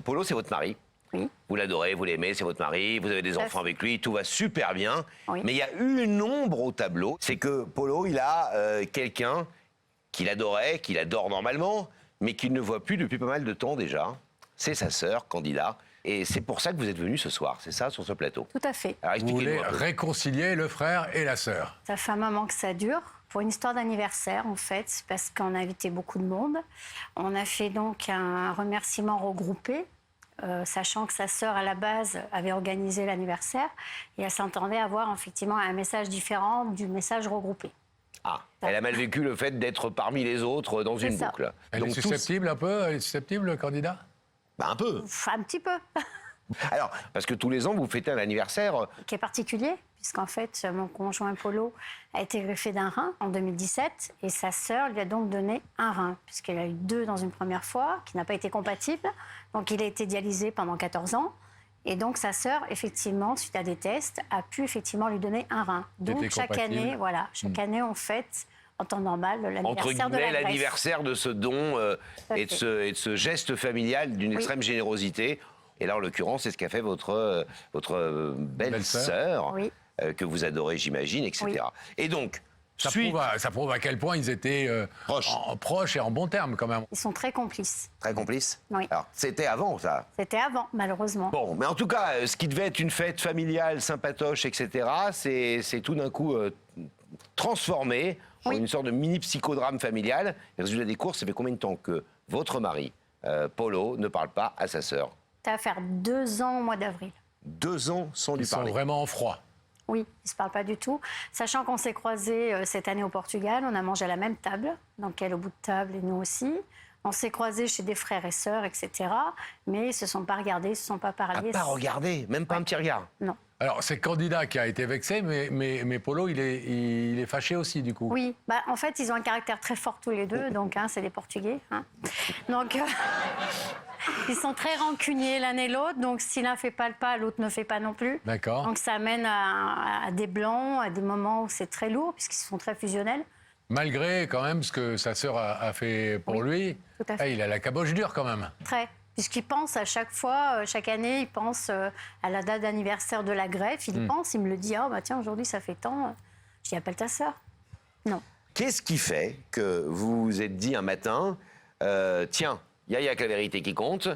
Polo, c'est votre mari. Oui. Vous l'adorez, vous l'aimez, c'est votre mari, vous avez des enfants avec lui, tout va super bien. Oui. Mais il y a une ombre au tableau, c'est que Polo, il a quelqu'un qu'il adorait, qu'il adore normalement, mais qu'il ne voit plus depuis pas mal de temps déjà. C'est sa sœur, Candida. Et c'est pour ça que vous êtes venu ce soir, c'est ça, sur ce plateau? Tout à fait. Alors Vous voulez expliquez-nous un peu. réconcilier le frère et la sœur. Ça fait un moment que ça dure, pour une histoire d'anniversaire en fait, parce qu'on a invité beaucoup de monde. On a fait donc un remerciement regroupé, sachant que sa sœur à la base avait organisé l'anniversaire et elle s'entendait avoir effectivement un message différent du message regroupé. Ah, elle a mal vécu le fait d'être parmi les autres dans une C'est ça. boucle. Elle Donc est tous- susceptible un peu? Elle est susceptible, le candidat? Bah, un peu. Enfin, un petit peu. Alors, parce que tous les ans, vous fêtez un anniversaire. Qui est particulier, puisqu'en fait, mon conjoint Polo a été greffé d'un rein en 2017 et sa sœur lui a donc donné un rein, puisqu'elle a eu 2 dans une première fois, qui n'a pas été compatible. Donc, il a été dialysé pendant 14 ans. Et donc, sa sœur, effectivement, suite à des tests, a pu effectivement lui donner un rein. Donc, Était chaque compatible. année, voilà, chaque année, on fête, en temps normal, Entre l'anniversaire de la guillemets, greffe. l'anniversaire de ce don à et de fait. ce geste familial d'une extrême générosité. Et là, en l'occurrence, c'est ce qu'a fait votre belle-sœur, Oui. que vous adorez, j'imagine, etc. Oui. Et donc, Ça suite, prouve à quel point ils étaient proches et en bons termes, quand même. Ils sont très complices. très complice. Oui. Alors, c'était avant, ça. C'était avant, malheureusement. Bon, mais en tout cas, ce qui devait être une fête familiale, sympatoche, etc., c'est tout d'un coup transformé en Oui. une sorte de mini psychodrame familial. Et résultat des courses, ça fait combien de temps que votre mari, Polo, ne parle pas à sa sœur? Ça va faire 2 ans au mois d'avril. 2 ans sans lui Ils sont parler. vraiment en froid. Oui, ils ne se parlent pas du tout. Sachant qu'on s'est croisés cette année au Portugal, on a mangé à la même table, donc elle au bout de table et nous aussi. On s'est croisés chez des frères et sœurs, etc. Mais ils ne se sont pas regardés, ils ne se sont pas À parlé. pas regarder, même pas un petit regard. Non. Alors, c'est Candida qui a été vexé, mais Polo, il est fâché aussi, du coup. Oui, bah, en fait, ils ont un caractère très fort tous les deux, donc c'est des Portugais. Donc, ils sont très rancuniers l'un et l'autre, donc si l'un ne fait pas le pas, l'autre ne fait pas non plus. D'accord. Donc ça amène à des blancs, à des moments où c'est très lourd, puisqu'ils sont très fusionnels. Malgré, quand même, ce que sa sœur a fait pour lui, tout à fait. il a la caboche dure, quand même. Très. Puisqu'il pense à chaque fois, chaque année, il pense à la date d'anniversaire de la greffe. Il y pense, il me le dit, ah bah tiens, aujourd'hui ça fait tant. Je dis, appelle ta sœur. Non. Qu'est-ce qui fait que vous vous êtes dit un matin, tiens, il y a que la vérité qui compte,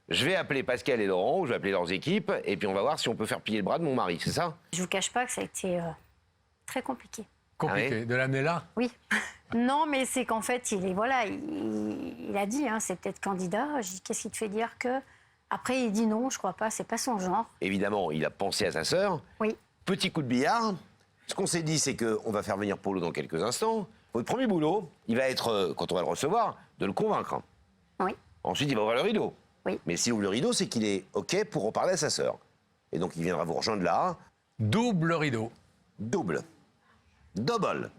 je vais appeler Pascal et Laurent, je vais appeler leurs équipes, et puis on va voir si on peut faire plier le bras de mon mari, c'est ça? Je vous cache pas que ça a été très compliqué. Compliqué. Ah oui De l'amener là. Oui. Non, mais c'est qu'en fait, il a dit, c'est peut-être candidat. Je dis, qu'est-ce qui te fait dire que... Après, il dit non, je crois pas, c'est pas son genre. Évidemment, il a pensé à sa sœur. Oui. Petit coup de billard. Ce qu'on s'est dit, c'est qu'on va faire venir Polo dans quelques instants. Votre premier boulot, il va être, quand on va le recevoir, de le convaincre. Oui. Ensuite, il va ouvrir le rideau. Oui. Mais s'il ouvre le rideau, c'est qu'il est OK pour reparler à sa sœur. Et donc, il viendra vous rejoindre là, Double rideau. double. Double.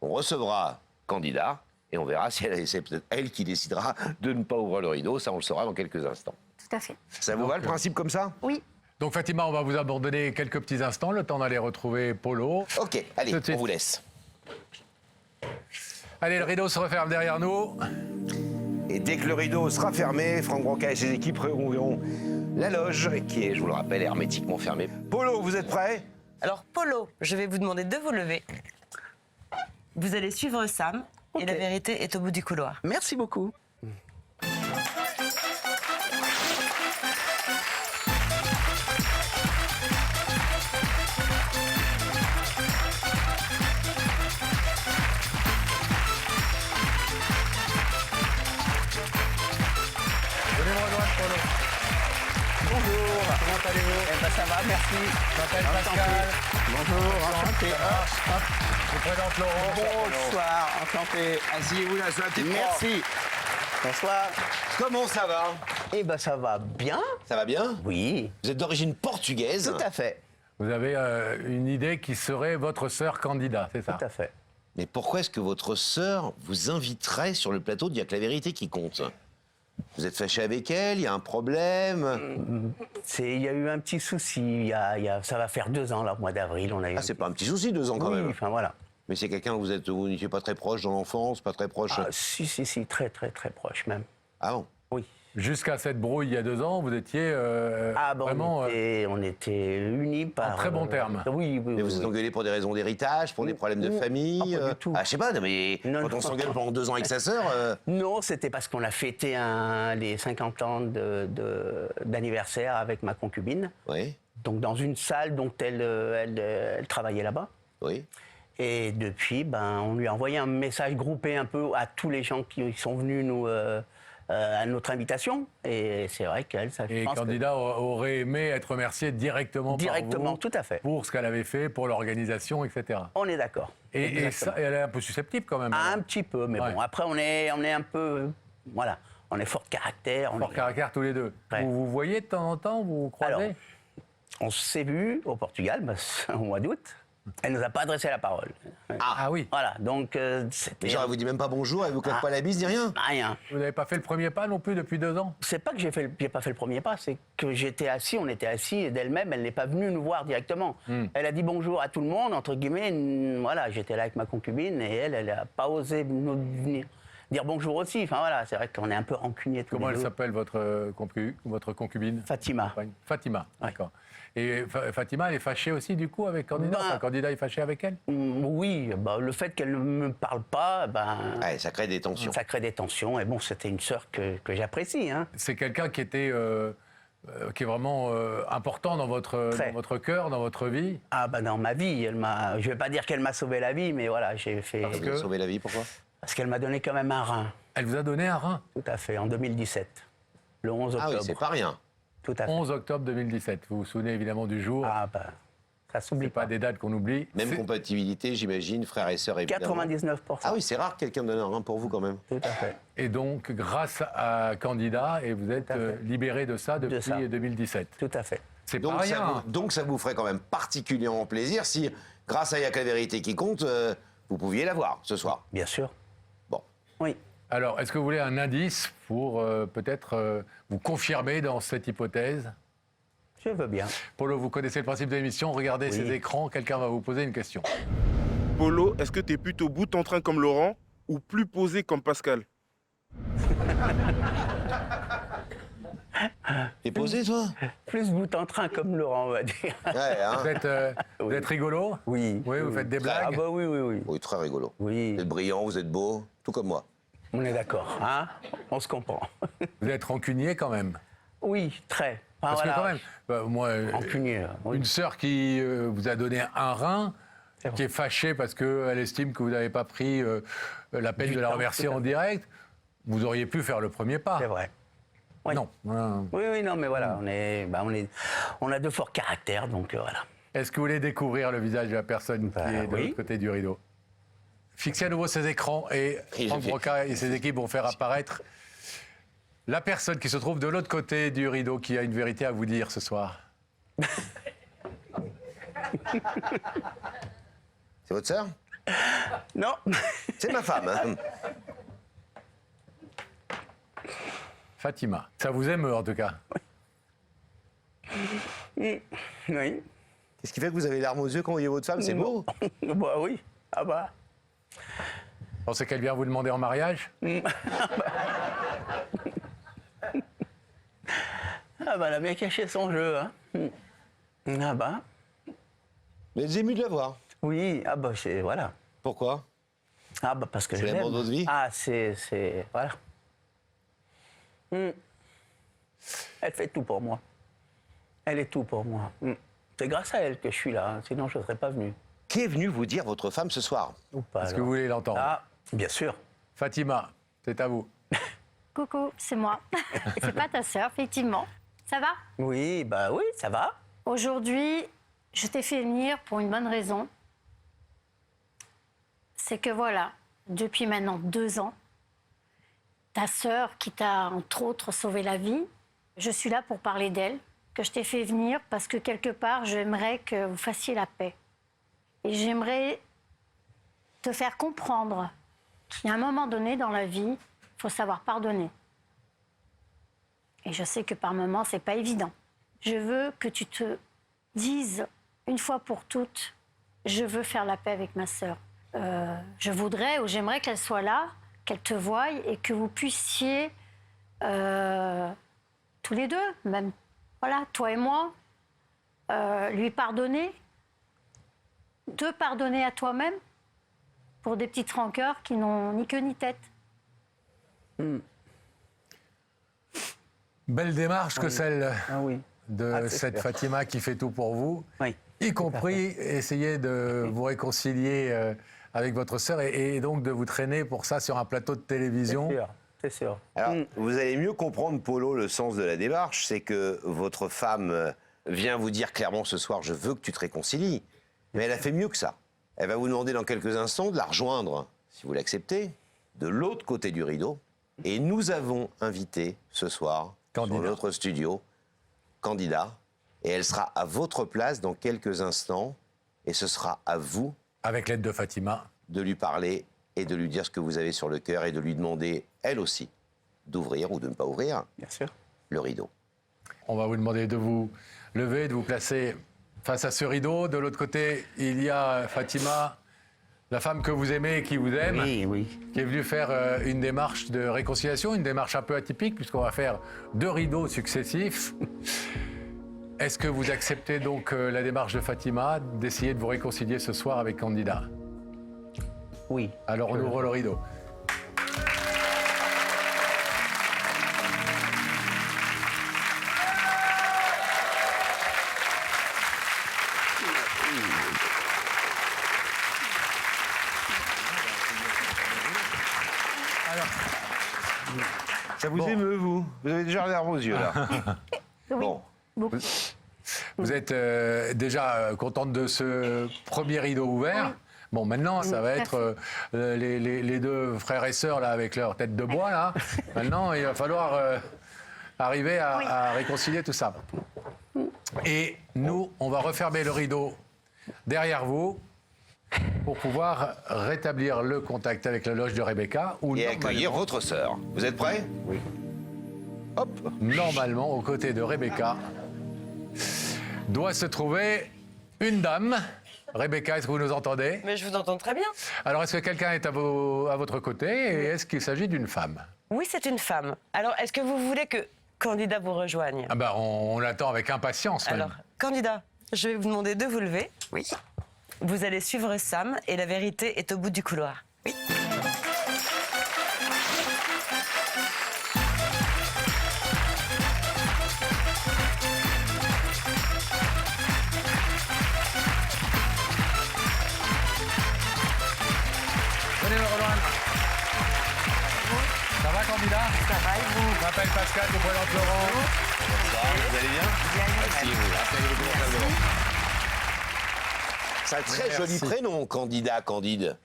On recevra candidat et on verra si c'est peut-être elle qui décidera de ne pas ouvrir le rideau. Ça, on le saura dans quelques instants. Tout à fait. Ça vous va le principe comme ça? Oui. Donc, Fatima, on va vous abandonner quelques petits instants, le temps d'aller retrouver Polo. OK, allez, Tout de suite. on vous laisse. Allez, le rideau se referme derrière nous. Et dès que le rideau sera fermé, Franck Branca et ses équipes rouvriront la loge, qui est, je vous le rappelle, hermétiquement fermée. Polo, vous êtes prêt? Alors, Polo, je vais vous demander de vous lever. Vous allez suivre Sam, et la vérité est au bout du couloir. Merci beaucoup. Venez me rejoindre, Polo. Bonjour. Comment allez-vous? Eh ben, ça va, merci. Je m'appelle Pascal. Bonjour, enchanté. Hop, je vous présente Laurent. Bonsoir, enchanté. Asseyez-vous là sur la petite Merci. Bonsoir. Comment ça va? Eh ben, ça va bien. Ça va bien? Oui, Vous êtes d'origine portugaise. tout à fait. Vous avez une idée qui serait votre sœur candidat, c'est ça? Tout à fait. Mais pourquoi est-ce que votre sœur vous inviterait sur le plateau d'Il y a que la vérité qui compte? Vous êtes fâché avec elle? Il y a un problème? Il y a eu un petit souci. Ça va faire 2 ans, là, au mois d'avril. On a eu Ah, c'est pas un petit souci, 2 ans quand Oui, même. enfin voilà. Mais c'est quelqu'un que vous n'étiez pas très proche dans l'enfance, pas très proche. Ah, si, très, très, très proche même. Ah bon? Oui. Jusqu'à cette brouille il y a 2 ans, vous étiez vraiment on était unis par... en très bons termes. Oui, oui, Mais oui. vous êtes engueulé pour des raisons d'héritage, pour des problèmes de famille pas du tout. Je sais pas, mais Non, quand non. on s'engueule pendant 2 ans avec sa sœur... Non, c'était parce qu'on a fêté les 50 ans d'anniversaire avec ma concubine. Oui, Donc dans une salle dont elle travaillait là-bas. oui. Et depuis, on lui a envoyé un message groupé un peu à tous les gens qui sont venus à notre invitation. Et c'est vrai qu'elle, ça Et je pense que- Candida aurait aimé être remerciée directement, Directement, par vous tout à fait. pour ce qu'elle avait fait, pour l'organisation, etc. On est d'accord. Et Exactement. elle est un peu susceptible quand même. Un petit peu, mais Ouais. bon, après on est un peu... Voilà, on est fort de caractère. Fort caractère tous les deux. Ouais. Vous vous voyez de temps en temps, vous vous croisez? Alors, on s'est vu au Portugal au mois d'août. Elle nous a pas adressé la parole. Ah oui. Voilà, donc c'était... Mais genre, elle vous dit même pas bonjour, elle vous claque pas la bise, ni rien. Rien. Vous n'avez pas fait le premier pas non plus depuis 2 ans? C'est pas que j'ai pas fait le premier pas, c'est que j'étais assis, on était assis, et d'elle-même, elle n'est pas venue nous voir directement. Elle a dit bonjour à tout le monde, entre guillemets. Voilà, j'étais là avec ma concubine, et elle a pas osé nous venir dire bonjour aussi. Enfin voilà, c'est vrai qu'on est un peu rancuniers tous Comment les elle deux. s'appelle votre concubine? Fatima. Fatima, d'accord. Et Fatima, elle est fâchée aussi du coup avec Candida? Ben- Enfin, Candida est fâché avec elle? Oui, le fait qu'elle ne me parle pas, Ouais, ça crée des tensions. ça crée des tensions. Et bon, c'était une sœur que j'apprécie. Hein. C'est quelqu'un qui était... qui est vraiment important dans Très. votre cœur, dans votre vie. Ah dans ma vie, je vais pas dire qu'elle m'a sauvé la vie, mais voilà, j'ai fait... Vous avez sauvé la vie, pourquoi Parce qu'elle m'a donné quand même un rein, Elle vous a donné un rein. tout à fait, en 2017, le 11 Ah octobre. oui, c'est pas rien. Tout à fait. 11 octobre 2017. Vous vous souvenez évidemment du jour. Ça s'oublie C'est pas des dates qu'on oublie. Même C'est- compatibilité, j'imagine, frères et sœurs, évidemment. 99%. Ah oui, c'est rare que quelqu'un donne un rein pour vous, quand même. Tout à fait. Et donc, grâce à Candida, et vous êtes à fait. libéré de ça depuis ça. 2017. Tout à fait. C'est pas Donc, rien. donc ça vous ferait quand même particulièrement plaisir si, grâce à Y'a que la vérité qui compte, vous pouviez la voir ce soir. Bien sûr. Bon. Oui. Alors, est-ce que vous voulez un indice pour peut-être vous confirmer dans cette hypothèse? Je veux bien. Polo, vous connaissez le principe de l'émission. Regardez Oui. ces écrans. Quelqu'un va vous poser une question. Polo, est-ce que tu es plutôt bout en train comme Laurent ou plus posé comme Pascal? T'es posé, toi Plus bout en train comme Laurent, on va dire. Ouais, hein. Vous êtes rigolo? Oui. Oui, vous faites des blagues? Ah bah oui, oui, oui. Oui, très rigolo. Oui, Vous êtes brillant, vous êtes beau, tout comme moi. on est d'accord. Hein, on se comprend. Vous êtes rancunier quand même? Oui, très. Enfin, Parce voilà. que quand même, moi, Rancunier, oui. une sœur qui vous a donné un rein, C'est vrai. qui est fâchée parce qu'elle estime que vous n'avez pas pris la peine Du de la temps, remercier tout à en fait. direct, vous auriez pu faire le premier pas. C'est vrai. Oui. Non. Oui, oui, non, mais voilà, on a de forts caractères, donc voilà. Est-ce que vous voulez découvrir le visage de la personne qui est de oui. l'autre côté du rideau? Fixez à nouveau ces écrans et Il Franck fait- Broca et ses équipes vont faire apparaître la personne qui se trouve de l'autre côté du rideau qui a une vérité à vous dire ce soir. C'est votre sœur Non, C'est ma femme. Hein. Fatima. Ça vous émeut en tout cas. oui. Qu'est-ce qui fait que vous avez les larmes aux yeux quand vous voyez votre femme? C'est beau. Bah oui, ah bah. Pensez qu'elle vient vous demander en mariage? Ah bah, elle a bien caché son jeu, hein. Ah bah, Vous êtes ému de la voir. oui, ah bah, voilà. Pourquoi? Ah bah, parce que C'est je l'amour l'aime. de votre vie? Ah, voilà. Elle fait tout pour moi. Elle est tout pour moi. C'est grâce à elle que je suis là, hein, sinon je ne serais pas venu. Qui est venu vous dire votre femme ce soir? Ou pas, Est-ce que alors. vous voulez l'entendre? Ah, bien sûr. Fatima, c'est à vous. Coucou, c'est moi. C'est pas ta sœur, effectivement. Ça va? Oui, bah oui, ça va. Aujourd'hui, je t'ai fait venir pour une bonne raison. C'est que voilà, depuis maintenant 2 ans, ta sœur qui t'a entre autres sauvé la vie, je suis là pour parler d'elle, que je t'ai fait venir parce que quelque part, j'aimerais que vous fassiez la paix. Et j'aimerais te faire comprendre qu'il y a un moment donné dans la vie, il faut savoir pardonner. Et je sais que par moments, c'est pas évident. Je veux que tu te dises une fois pour toutes, je veux faire la paix avec ma sœur. Je voudrais ou j'aimerais qu'elle soit là, qu'elle te voie et que vous puissiez tous les deux, même, voilà, toi et moi, lui pardonner, te pardonner à toi-même pour des petites rancœurs qui n'ont ni queue ni tête. Belle démarche que celle Ah oui. de Ah, c'est cette sûr. Fatima qui fait tout pour vous, Oui. y compris essayer de vous réconcilier avec votre sœur et donc de vous traîner pour ça sur un plateau de télévision. C'est sûr. Alors, vous allez mieux comprendre, Polo, le sens de la démarche. C'est que votre femme vient vous dire clairement ce soir, je veux que tu te réconcilies. Mais elle a fait mieux que ça. Elle va vous demander dans quelques instants de la rejoindre, si vous l'acceptez, de l'autre côté du rideau. Et nous avons invité ce soir, Candidat. dans notre studio, Candida. Et elle sera à votre place dans quelques instants. Et ce sera à vous Avec l'aide de Fatima. de lui parler et de lui dire ce que vous avez sur le cœur et de lui demander, elle aussi, d'ouvrir ou de ne pas ouvrir Bien sûr. le rideau. On va vous demander de vous lever, de vous placer face à ce rideau. De l'autre côté, il y a Fatima, la femme que vous aimez et qui vous aime, Oui, oui. qui est venue faire une démarche de réconciliation, une démarche un peu atypique, puisqu'on va faire 2 rideaux successifs. Est-ce que vous acceptez donc la démarche de Fatima d'essayer de vous réconcilier ce soir avec Candida? Oui. Alors on ouvre le rideau. Ça vous émeut, vous? Vous avez déjà l'air aux yeux, là. Bon. Beaucoup. Vous êtes déjà contente de ce premier rideau ouvert. Bon, maintenant, ça va être les 2 frères et sœurs là, avec leur tête de bois. Là. Maintenant, il va falloir arriver à réconcilier tout ça. Et nous, on va refermer le rideau derrière vous pour pouvoir rétablir le contact avec la loge de Rebecca. Où Et accueillir votre sœur. Vous êtes prêts? Oui. Hop. normalement, aux côtés de Rebecca, doit se trouver une dame. Rebecca, est-ce que vous nous entendez? Mais je vous entends très bien. Alors, est-ce que quelqu'un est à votre côté et est-ce qu'il s'agit d'une femme? Oui, c'est une femme. Alors, est-ce que vous voulez que Candida vous rejoigne? Ah ben, on l'attend avec impatience. même. Alors, Candida, je vais vous demander de vous lever. Oui. Vous allez suivre Sam et la vérité est au bout du couloir. Oui. Venez me rejoindre. Ça va, Candida? Ça va et vous? Je m'appelle Pascal, je vous présente Laurent. Bonsoir, vous allez bien? Bien, Merci, bien. vous. Asseyez-vous confortablement. C'est un très joli Merci. prénom, Candida, Candide.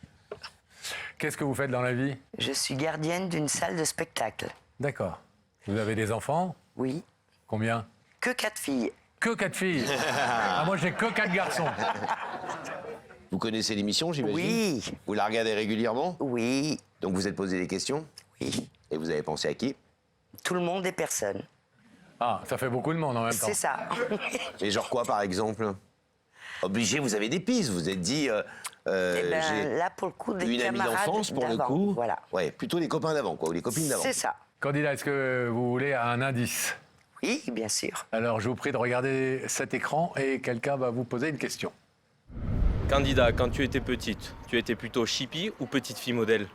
Qu'est-ce que vous faites dans la vie? Je suis gardienne d'une salle de spectacle. D'accord. Vous avez des enfants? Oui. Combien? Que 4 filles. Que 4 filles. Ah, moi, j'ai que 4 garçons. Vous connaissez l'émission, j'imagine? Oui. Vous la regardez régulièrement? Oui. Donc vous êtes posé des questions? Oui. Et vous avez pensé à qui? Tout le monde et personne. Ah, ça fait beaucoup de monde en même temps. C'est ça. Et genre quoi, par exemple? Obligé, vous avez des pistes. Vous êtes dit, Eh ben, j'ai là, pour le coup, des une amie camarades d'enfance, pour le d'avant, coup. Voilà. Ouais, plutôt les copains d'avant, quoi, ou les copines d'avant. C'est ça. Candida, est-ce que vous voulez un indice? Oui, bien sûr. Alors, je vous prie de regarder cet écran et quelqu'un va vous poser une question. Candida, quand tu étais petite, tu étais plutôt chippie ou petite fille modèle?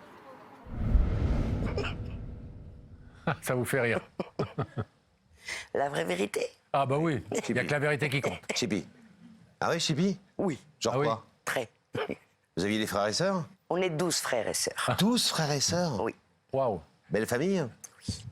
Ça vous fait rire. La vraie vérité? Ah bah oui, il n'y a que la vérité qui compte. Chippy. Ah ouais, Chippy? Oui. Genre Ah oui. quoi? Très. Vous aviez des frères et sœurs? On est 12 frères et sœurs. 12 frères et sœurs? Oui. Waouh. Belle famille?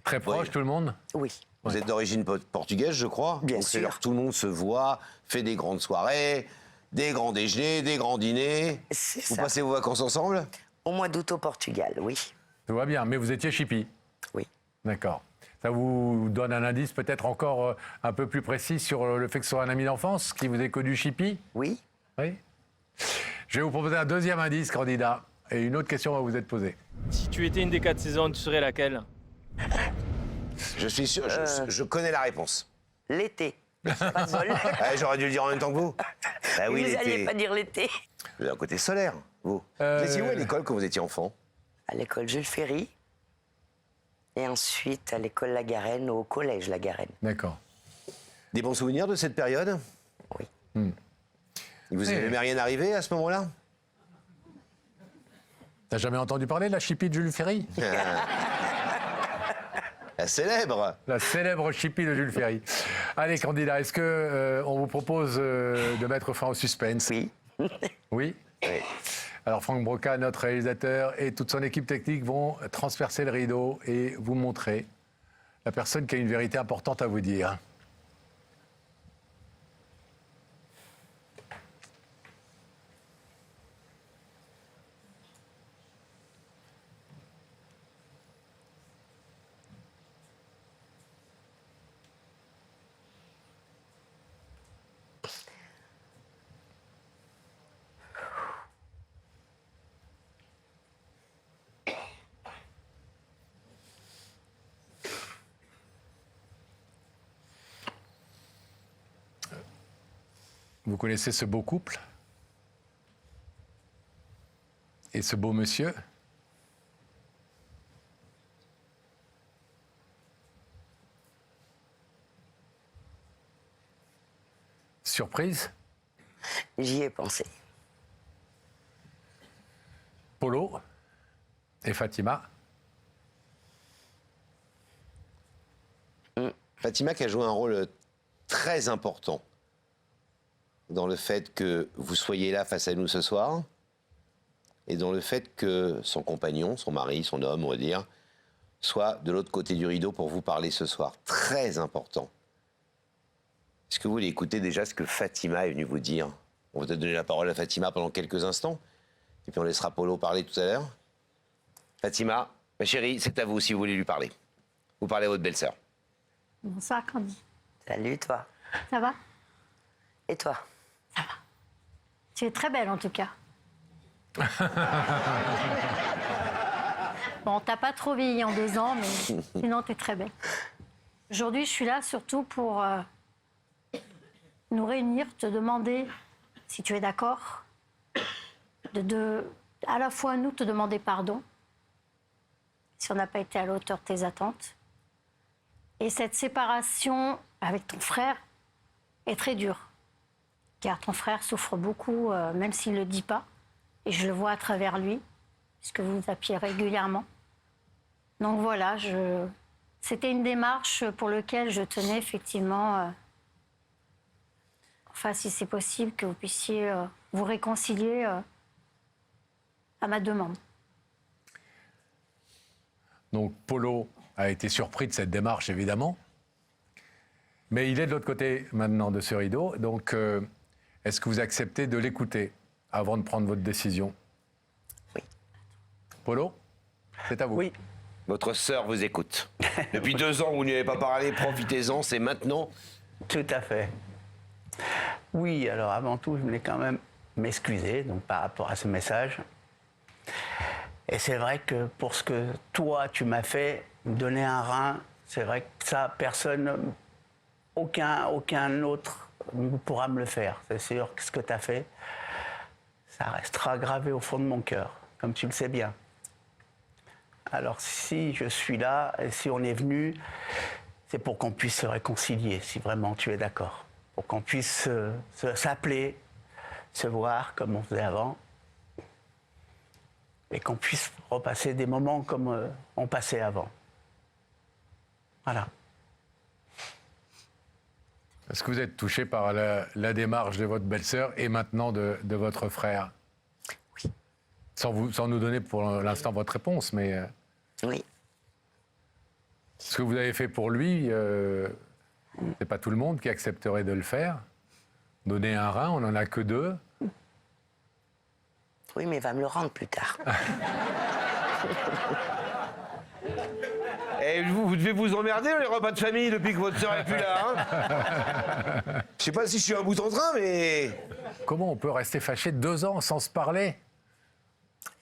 Très proche, Oui. tout le monde? Oui. Vous êtes d'origine portugaise, je crois. Bien Donc c'est sûr. là que tout le monde se voit, fait des grandes soirées, des grands déjeuners, des grands dîners. C'est Vous ça. passez vos vacances ensemble? Au mois d'août au Portugal, oui. Tout va bien, mais vous étiez chippie. Oui. D'accord. Ça vous donne un indice peut-être encore un peu plus précis sur le fait que ce soit un ami d'enfance qui vous ait connu chippie? Oui. Oui. Je vais vous proposer un deuxième indice, candidat, et une autre question va vous être posée. Si tu étais une des 4 saisons, tu serais laquelle? Je suis sûr, je connais la réponse. L'été. Pas de vol. Ah, j'aurais dû le dire en même temps que vous. Ah oui, Vous n'alliez l'été. pas dire l'été. Vous avez un côté solaire, vous. Vous étiez où à l'école quand vous étiez enfant? À l'école Jules Ferry. Et ensuite, à l'école La Garenne, au collège La Garenne. D'accord. Des bons souvenirs de cette période? Oui. Il vous est jamais rien arrivé à ce moment-là? T'as jamais entendu parler de la chipie de Jules Ferry? La célèbre. La célèbre chipie de Jules Ferry. Allez, candidat, est-ce que on vous propose de mettre fin au suspense? Oui. Oui. Oui. Alors Franck Broca, notre réalisateur, et toute son équipe technique vont transpercer le rideau et vous montrer la personne qui a une vérité importante à vous dire. Vous connaissez ce beau couple et ce beau monsieur? Surprise? J'y ai pensé. Polo et Fatima? Fatima qui a joué un rôle très important dans le fait que vous soyez là face à nous ce soir et dans le fait que son compagnon, son mari, son homme, on va dire, soit de l'autre côté du rideau pour vous parler ce soir. Très important. Est-ce que vous voulez écouter déjà ce que Fatima est venue vous dire? On va peut-être donner la parole à Fatima pendant quelques instants et puis on laissera Polo parler tout à l'heure. Fatima, ma chérie, c'est à vous si vous voulez lui parler. Vous parlez à votre belle-sœur. Bonsoir, Candy. Salut, toi. Ça va? Et toi? Tu es très belle, en tout cas. Bon, t'as pas trop vieilli en 2 ans, mais sinon, tu es très belle. Aujourd'hui, je suis là surtout pour nous réunir, te demander si tu es d'accord, à la fois nous te demander pardon, si on n'a pas été à la hauteur de tes attentes. Et cette séparation avec ton frère est très dure. Car ton frère souffre beaucoup, même s'il ne le dit pas. Et je le vois à travers lui, puisque vous vous appuyez régulièrement. Donc voilà, c'était une démarche pour laquelle je tenais effectivement, enfin si c'est possible, que vous puissiez vous réconcilier à ma demande. Donc Polo a été surpris de cette démarche, évidemment. Mais il est de l'autre côté maintenant de ce rideau. Donc est-ce que vous acceptez de l'écouter avant de prendre votre décision? Oui. Polo, c'est à vous. Oui. Votre sœur vous écoute. Depuis 2 ans, vous n'y avez pas parlé, profitez-en, c'est maintenant. Tout à fait. Oui, alors avant tout, je voulais quand même m'excuser donc, par rapport à ce message. Et c'est vrai que pour ce que toi, tu m'as fait, me donner un rein, c'est vrai que ça, personne, aucun autre ne pourra me le faire. C'est sûr que ce que tu as fait, ça restera gravé au fond de mon cœur, comme tu le sais bien. Alors si je suis là, et si on est venu, c'est pour qu'on puisse se réconcilier, si vraiment tu es d'accord. Pour qu'on puisse s'appeler, se voir comme on faisait avant. Et qu'on puisse repasser des moments comme on passait avant. Voilà. Est-ce que vous êtes touché par la démarche de votre belle-sœur et maintenant de votre frère? Oui. Sans nous donner pour l'instant votre réponse, mais Oui. ce que vous avez fait pour lui, c'est pas tout le monde qui accepterait de le faire. Donner un rein, on n'en a que 2. Oui, mais il va me le rendre plus tard. Et vous devez vous emmerder les repas de famille depuis que votre sœur est plus là. Hein. Je sais pas si je suis un bout en train, mais... Comment on peut rester fâché 2 ans sans se parler?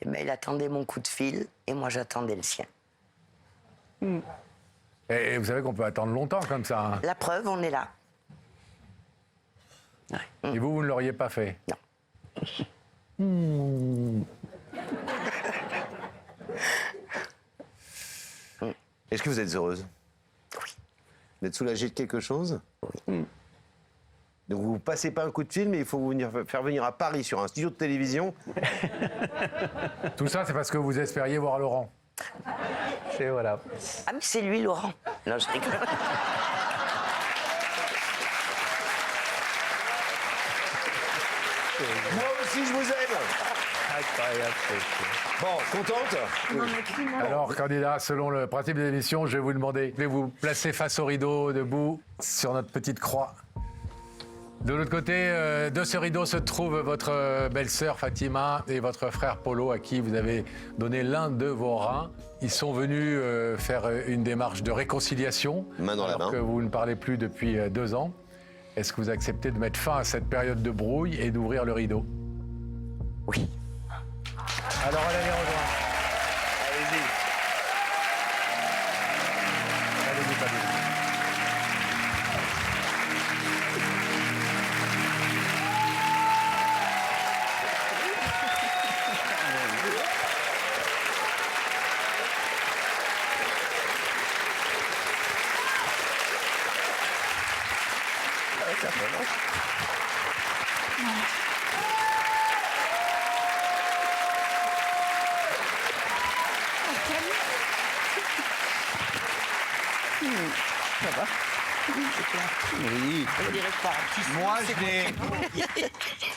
Mais il attendait mon coup de fil et moi j'attendais le sien. Et vous savez qu'on peut attendre longtemps comme ça. Hein. La preuve, on est là. Et vous ne l'auriez pas fait? Non. Est-ce que vous êtes heureuse? Oui. Vous êtes soulagée de quelque chose? Oui. Donc vous passez pas un coup de fil, mais il faut vous faire venir à Paris sur un studio de télévision. Tout ça, c'est parce que vous espériez voir Laurent. Et voilà. Ah, mais c'est lui, Laurent. Non, je rigole. Moi aussi, je vous aime. Incroyable. Bon, contente? Alors, candidat, selon le principe de l'émission, je vais vous demander de vous placer face au rideau, debout, sur notre petite croix. De l'autre côté de ce rideau se trouve votre belle-sœur Fatima et votre frère Polo, à qui vous avez donné l'un de vos reins. Ils sont venus faire une démarche de réconciliation, Main dans la alors main. que vous ne parlez plus depuis 2 ans. Est-ce que vous acceptez de mettre fin à cette période de brouille et d'ouvrir le rideau? Oui. Alors, allez les rejoindre. Allez-y. Allez-y, Fabien.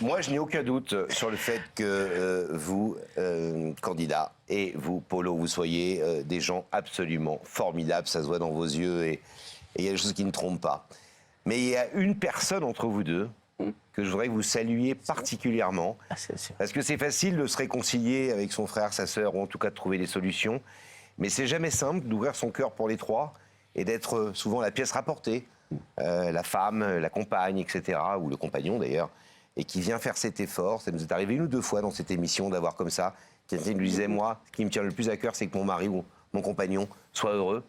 Moi, je n'ai aucun doute sur le fait que vous, candidats, et vous, Polo, vous soyez des gens absolument formidables. Ça se voit dans vos yeux et il y a des choses qui ne trompent pas. Mais il y a une personne entre vous deux que je voudrais que vous saluiez particulièrement. Ah, c'est sûr. Parce que c'est facile de se réconcilier avec son frère, sa sœur, ou en tout cas de trouver des solutions. Mais c'est jamais simple d'ouvrir son cœur pour les trois et d'être souvent la pièce rapportée. La femme, la compagne, etc., ou le compagnon d'ailleurs, et qui vient faire cet effort. Ça nous est arrivé 1 ou 2 fois dans cette émission d'avoir comme ça quelqu'un qui lui disait, moi, ce qui me tient le plus à cœur, c'est que mon mari ou mon compagnon soit heureux.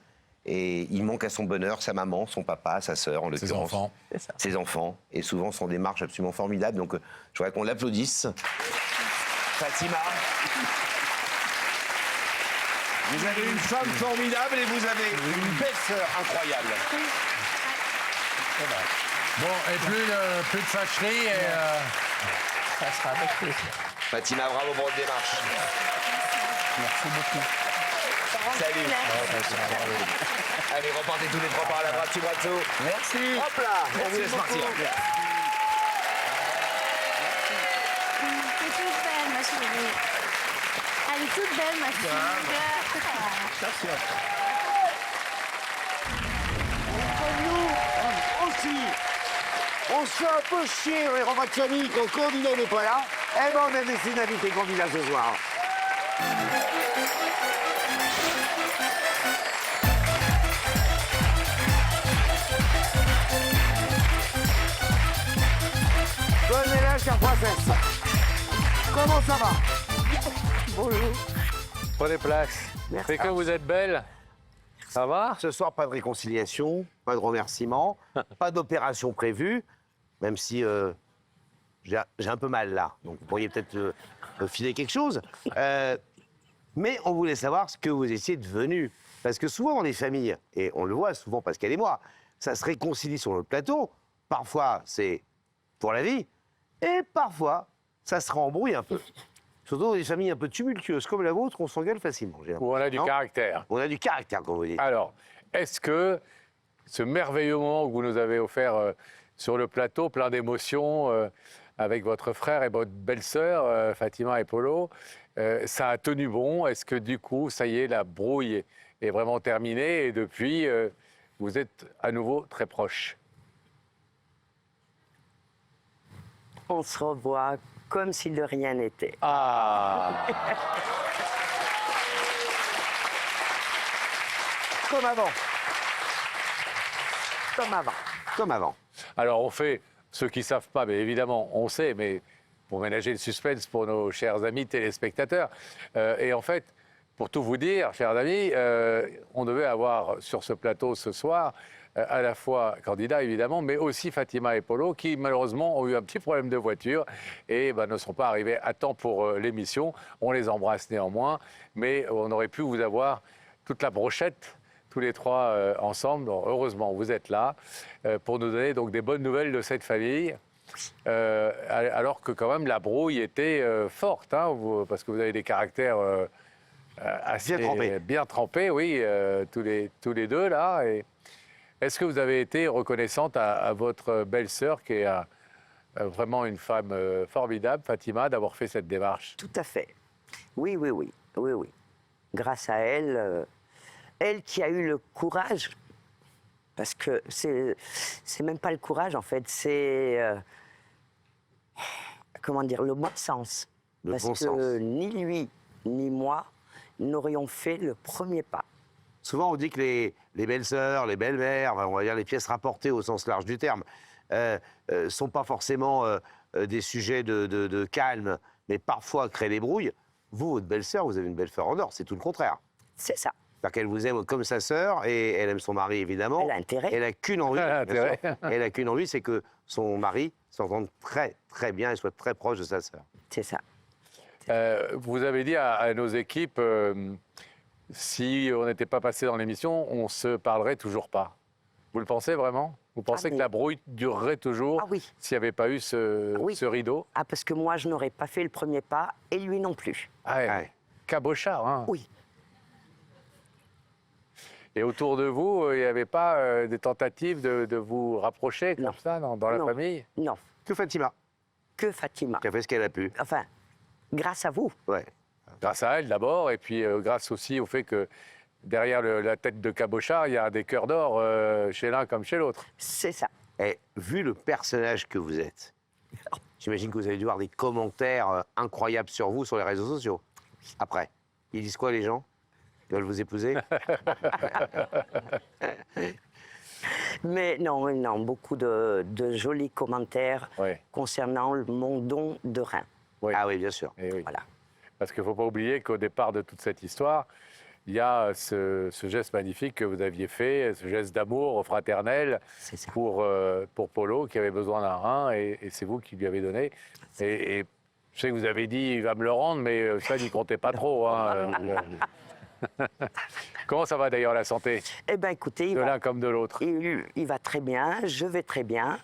Et il manque à son bonheur sa maman, son papa, sa sœur, en l'occurrence. Ses enfants. Ses enfants. Et souvent, sont des démarches absolument formidables. Donc, je voudrais qu'on l'applaudisse. Fatima. Vous avez une femme formidable et vous avez une belle sœur incroyable. Bon, et plus de fâcherie et... Ça sera avec plaisir. Fatima, bravo pour votre démarche. Merci beaucoup. Salut. Allez, repartez tous les 3 par la droite, petit bras dessous. Merci. Hop là, on vous laisse partir. Elle est toute belle, ma chérie. Elle est toute belle, ma fille. Aussi, on se fait un peu chier dans les repas de famille quand le candidat n'est pas là. Eh ben, on a décidé d'inviter le candidat ce soir. Donnez-la, chère princesse. Comment ça va? Bonjour. Prenez place. C'est que vous êtes belle. Ça va? Ce soir, pas de réconciliation, pas de remerciements, pas d'opération prévue, même si j'ai un peu mal là. Donc vous pourriez peut-être me filer quelque chose. Mais on voulait savoir ce que vous étiez devenu. Parce que souvent dans les familles, et on le voit souvent Pascal et moi, ça se réconcilie sur le plateau. Parfois, c'est pour la vie. Et parfois, ça se rembrouille un peu. Surtout dans des familles un peu tumultueuses comme la vôtre, on s'engueule facilement. Où on a du Non, caractère. on a du caractère, comme vous dites. Alors, est-ce que ce merveilleux moment que vous nous avez offert sur le plateau, plein d'émotions, avec votre frère et votre belle-sœur, Fatima et Polo, ça a tenu bon? Est-ce que du coup, ça y est, la brouille est vraiment terminée et depuis, vous êtes à nouveau très proches? On se revoit comme si de rien n'était. Ah! Comme avant. Comme avant. Comme avant. Alors, on fait, ceux qui ne savent pas, mais évidemment, on sait, mais pour ménager le suspense pour nos chers amis téléspectateurs. Et en fait, pour tout vous dire, chers amis, on devait avoir sur ce plateau ce soir à la fois candidat évidemment, mais aussi Fatima et Polo qui malheureusement ont eu un petit problème de voiture et ne sont pas arrivés à temps pour l'émission. On les embrasse néanmoins, mais on aurait pu vous avoir toute la brochette tous les trois ensemble. Donc, heureusement, vous êtes là pour nous donner donc des bonnes nouvelles de cette famille. Alors que quand même la brouille était forte, hein, parce que vous avez des caractères assez bien trempés, oui, tous les deux là. Et est-ce que vous avez été reconnaissante à votre belle-sœur, qui est vraiment une femme formidable, Fatima, d'avoir fait cette démarche? Tout à fait. Oui. Grâce à elle, elle qui a eu le courage, parce que c'est même pas le courage en fait, c'est comment dire, le bon sens. Parce que ni lui ni moi n'aurions fait le premier pas. Souvent, on dit que les belles-sœurs, les belles-mères, on va dire les pièces rapportées au sens large du terme, sont pas forcément des sujets de calme, mais parfois créent des brouilles. Vous, votre belle-sœur, vous avez une belle-sœur en or, c'est tout le contraire. C'est ça. C'est-à-dire qu'elle vous aime comme sa sœur et elle aime son mari, évidemment. Elle a intérêt. Elle n'a qu'une envie, bien sûr. Elle n'a qu'une envie, c'est que son mari s'entende très, très bien et soit très proche de sa sœur. C'est ça. Vous avez dit à nos équipes, si on n'était pas passé dans l'émission, on se parlerait toujours pas. Vous le pensez vraiment? Vous pensez que la brouille durerait toujours s'il n'y avait pas eu ce rideau? Ah, parce que moi, je n'aurais pas fait le premier pas et lui non plus. Ah ouais. Cabochard, hein? Oui. Et autour de vous, il n'y avait pas des tentatives de vous rapprocher comme ça dans la famille? Non. Que Fatima. Que Fatima. Qui a fait ce qu'elle a pu. Enfin, grâce à vous. Ouais. Grâce à elle d'abord, et puis grâce aussi au fait que derrière la tête de Cabochard, il y a des cœurs d'or chez l'un comme chez l'autre. C'est ça. Et vu le personnage que vous êtes, j'imagine que vous avez dû voir des commentaires incroyables sur vous sur les réseaux sociaux. Après, ils disent quoi les gens? Ils veulent vous épouser? Mais non, beaucoup de jolis commentaires concernant mon don de rein. Oui. Ah oui, bien sûr. Et oui. Voilà. Parce qu'il ne faut pas oublier qu'au départ de toute cette histoire, il y a ce geste magnifique que vous aviez fait, ce geste d'amour fraternel pour Polo, qui avait besoin d'un rein, et c'est vous qui lui avez donné. Et je sais que vous avez dit, il va me le rendre, mais ça n'y comptait pas trop. Hein. Comment ça va d'ailleurs la santé? Eh bien, écoutez, de l'un comme de l'autre. Il va très bien, je vais très bien.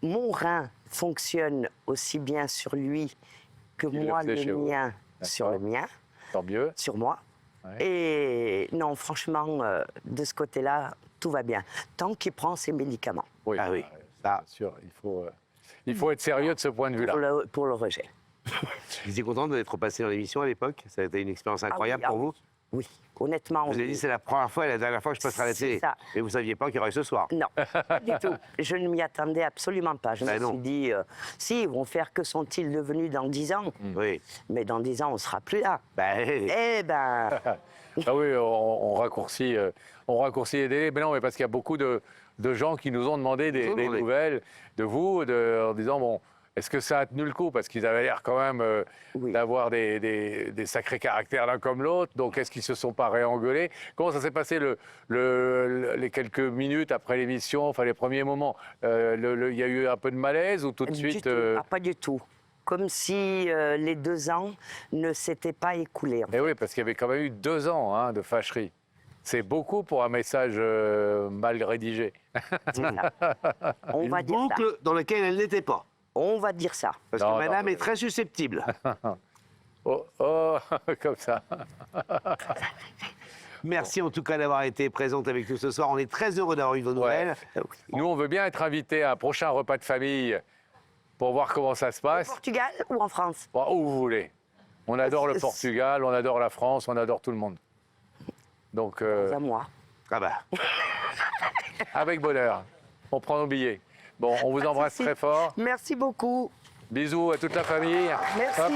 Mon rein fonctionne aussi bien sur lui que moi, le mien, sur le mien. Tant mieux. Sur moi. Ouais. Et non, franchement, de ce côté-là, tout va bien. Tant qu'il prend ses médicaments. Oui, ah oui. Bien sûr, il faut être sérieux de ce point de vue-là. Pour le rejet. Vous étiez content d'être passé dans l'émission à l'époque? Ça a été une expérience incroyable pour vous? Oui, honnêtement. Vous avez dit c'est la première fois et la dernière fois que je passerai à la télé. Ça. Et vous ne saviez pas qu'il y aurait ce soir? Non, pas du tout. Je ne m'y attendais absolument pas. Je me suis dit, si, ils vont faire que sont-ils devenus dans 10 ans? Oui. Mais dans 10 ans, on ne sera plus là. Eh ben... Ah oui, on raccourcit les délais. Mais non, mais parce qu'il y a beaucoup de gens qui nous ont demandé des nouvelles de vous, en disant, bon, est-ce que ça a tenu le coup? Parce qu'ils avaient l'air quand même d'avoir des sacrés caractères l'un comme l'autre. Donc, est-ce qu'ils ne se sont pas réengueulés? Comment ça s'est passé les quelques minutes après l'émission, enfin les premiers moments? Il y a eu un peu de malaise ou tout de suite Pas du tout. Comme si les 2 ans ne s'étaient pas écoulés. Eh oui, parce qu'il y avait quand même eu 2 ans de fâcherie. C'est beaucoup pour un message mal rédigé. On va dire ça. Une boucle dans laquelle elle n'était pas. On va dire ça. Parce que madame est très susceptible. Oh, comme ça. Merci en tout cas d'avoir été présente avec nous ce soir. On est très heureux d'avoir eu vos nouvelles. Nous, on veut bien être invités à un prochain repas de famille pour voir comment ça se passe. Au Portugal ou en France? Bon, où vous voulez. On adore le Portugal, on adore la France, on adore tout le monde. Donc, à moi. Ah bah. Avec bonheur. On prend nos billets. Bon, on vous embrasse très fort. Merci beaucoup. Bisous à toute la famille. Merci. Hop.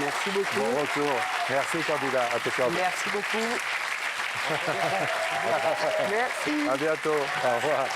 Merci beaucoup. Bon retour. Merci, candidat. Impeccable. Merci beaucoup. Merci. À bientôt. Au revoir.